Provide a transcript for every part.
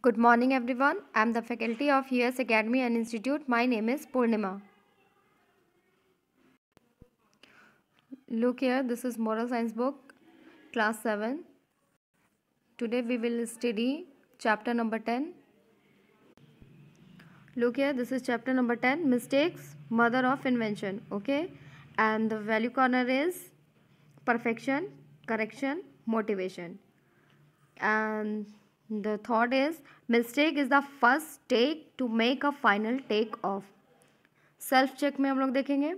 Good morning, everyone. I am the faculty of US Academy and Institute. My name is Purnima. Look here, this is Moral Science book, class 7. Today we will study chapter number 10. Look here, this is chapter number 10, Mistakes, Mother of Invention. Okay, and the value corner is perfection, correction, motivation. And the thought is mistake is the first take to make a final take off. Self check में हम लोग देखेंगे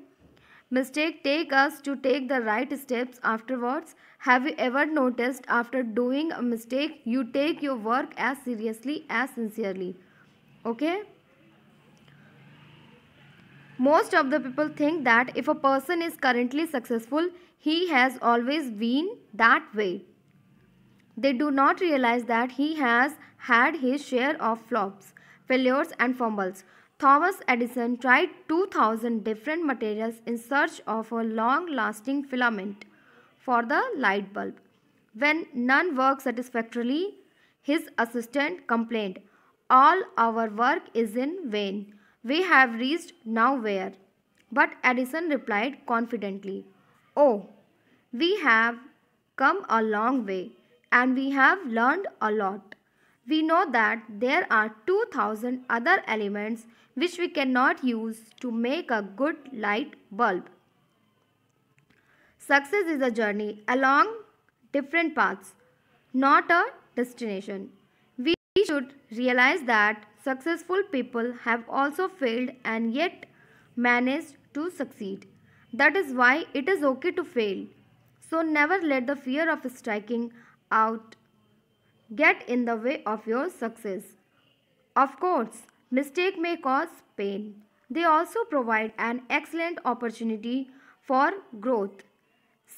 mistake take us to take the right steps afterwards. Have you ever noticed after doing a mistake you take your work as seriously as sincerely. Okay, most of the people think that if a person is currently successful he has always been that way. They do not realize that he has had his share of flops, failures and fumbles. Thomas Edison tried 2000 different materials in search of a long-lasting filament for the light bulb. When none worked satisfactorily, his assistant complained, "All our work is in vain. We have reached nowhere." But Edison replied confidently, "Oh, we have come a long way and we have learned a lot. We know that there are 2000 other elements which we cannot use to make a good light bulb." Success is a journey along different paths, not a destination. We should realize that successful people have also failed and yet managed to succeed. That is why it is okay to fail. So never let the fear of striking out get in the way of your success. Of course, mistakes may cause pain. They also provide an excellent opportunity for growth,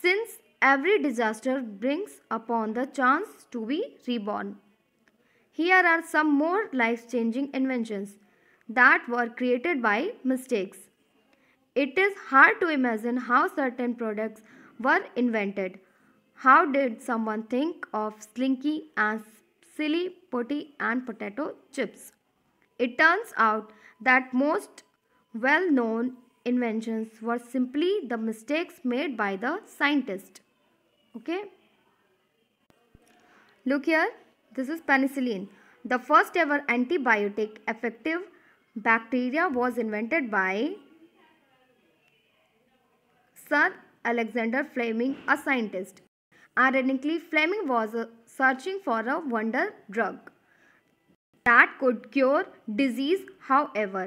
since every disaster brings upon the chance to be reborn. Here are some more life-changing inventions that were created by mistakes. It is hard to imagine how certain products were invented. How did someone think of Slinky and Silly Putty and potato chips? It turns out that most well-known inventions were simply the mistakes made by the scientist. Okay? Look here, this is penicillin. The first ever antibiotic effective bacteria was invented by Sir Alexander Fleming, a scientist. Ironically, Fleming was searching for a wonder drug that could cure disease. However,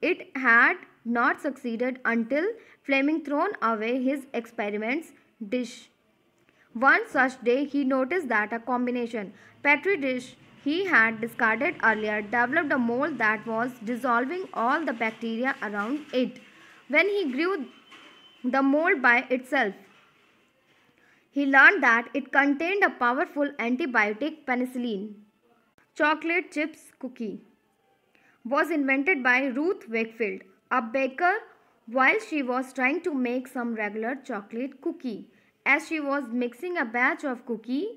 it had not succeeded until Fleming thrown away his experiments dish. One such day, he noticed that a combination petri dish he had discarded earlier developed a mold that was dissolving all the bacteria around it. When he grew the mold by itself, he learned that it contained a powerful antibiotic, penicillin. Chocolate chips cookie was invented by Ruth Wakefield, a baker, while she was trying to make some regular chocolate cookie. As she was mixing a batch of cookie,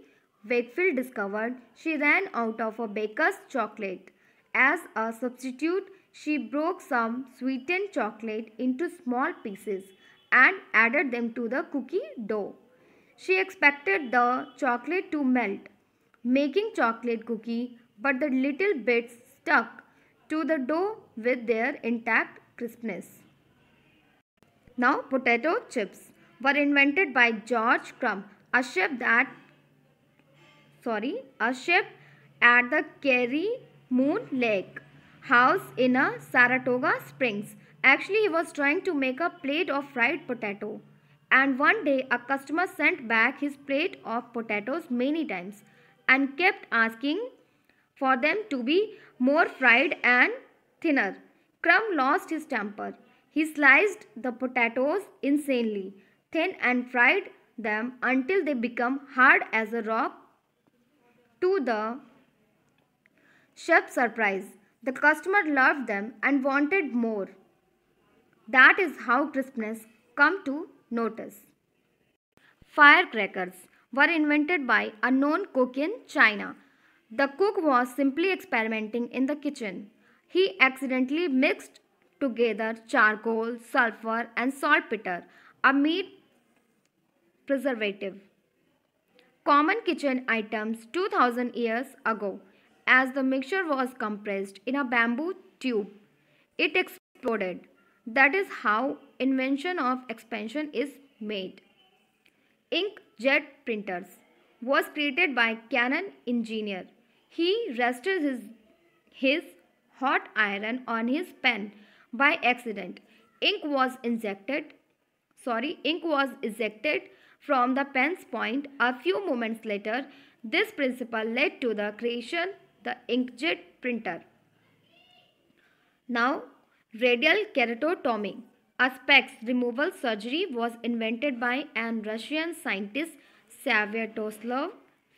Wakefield discovered she ran out of a baker's chocolate. As a substitute, she broke some sweetened chocolate into small pieces and added them to the cookie dough. She expected the chocolate to melt, making chocolate cookie, but the little bits stuck to the dough with their intact crispness. Now, potato chips were invented by George Crumb, a chef at the Kerry Moon Lake house in Saratoga Springs. Actually, he was trying to make a plate of fried potato. And one day, a customer sent back his plate of potatoes many times and kept asking for them to be more fried and thinner. Crumb lost his temper. He sliced the potatoes insanely thin and fried them until they became hard as a rock. To the chef's surprise, the customer loved them and wanted more. That is how crispness come to notice. Firecrackers were invented by a known cook in China. The cook was simply experimenting in the kitchen. He accidentally mixed together charcoal, sulfur, and saltpeter, a meat preservative. Common kitchen items 2000 years ago. As the mixture was compressed in a bamboo tube, it exploded. That is how invention of expansion is made. Inkjet printers was created by Canon engineer. He rested his hot iron on his pen by accident. Ink was ejected from the pen's point a few moments later. This principle led to the creation the inkjet printer. Now, radial keratotomy, a specs removal surgery, was invented by an Russian scientist Svyatoslav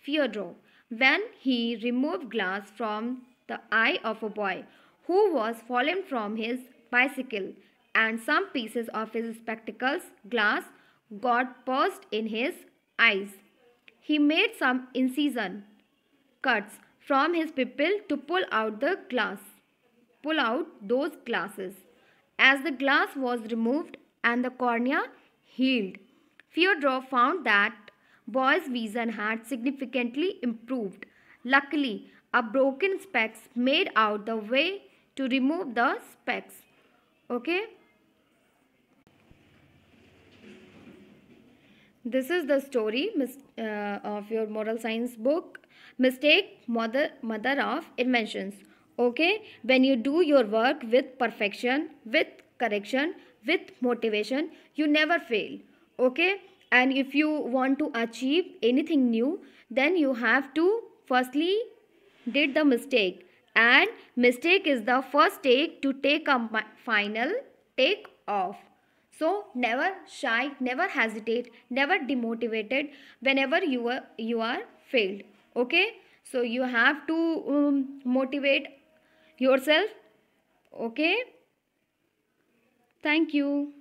Fyodorov when he removed glass from the eye of a boy who was fallen from his bicycle, and some pieces of his spectacles glass got burst in his eyes. He made some incision cuts from his pupil to pull out those glasses. As the glass was removed and the cornea healed, Fyodorov found that boy's vision had significantly improved. Luckily, a broken specs made out the way to remove the specs. Okay. This is the story of your moral science book, Mistake Mother of Inventions. Okay, when you do your work with perfection, with correction, with motivation, you never fail. Okay, and if you want to achieve anything new, then you have to firstly did the mistake, and mistake is the first take to take a final take off. So never shy, never hesitate, never demotivated whenever you are failed. Okay, so you have to motivate yourself. Okay, thank you.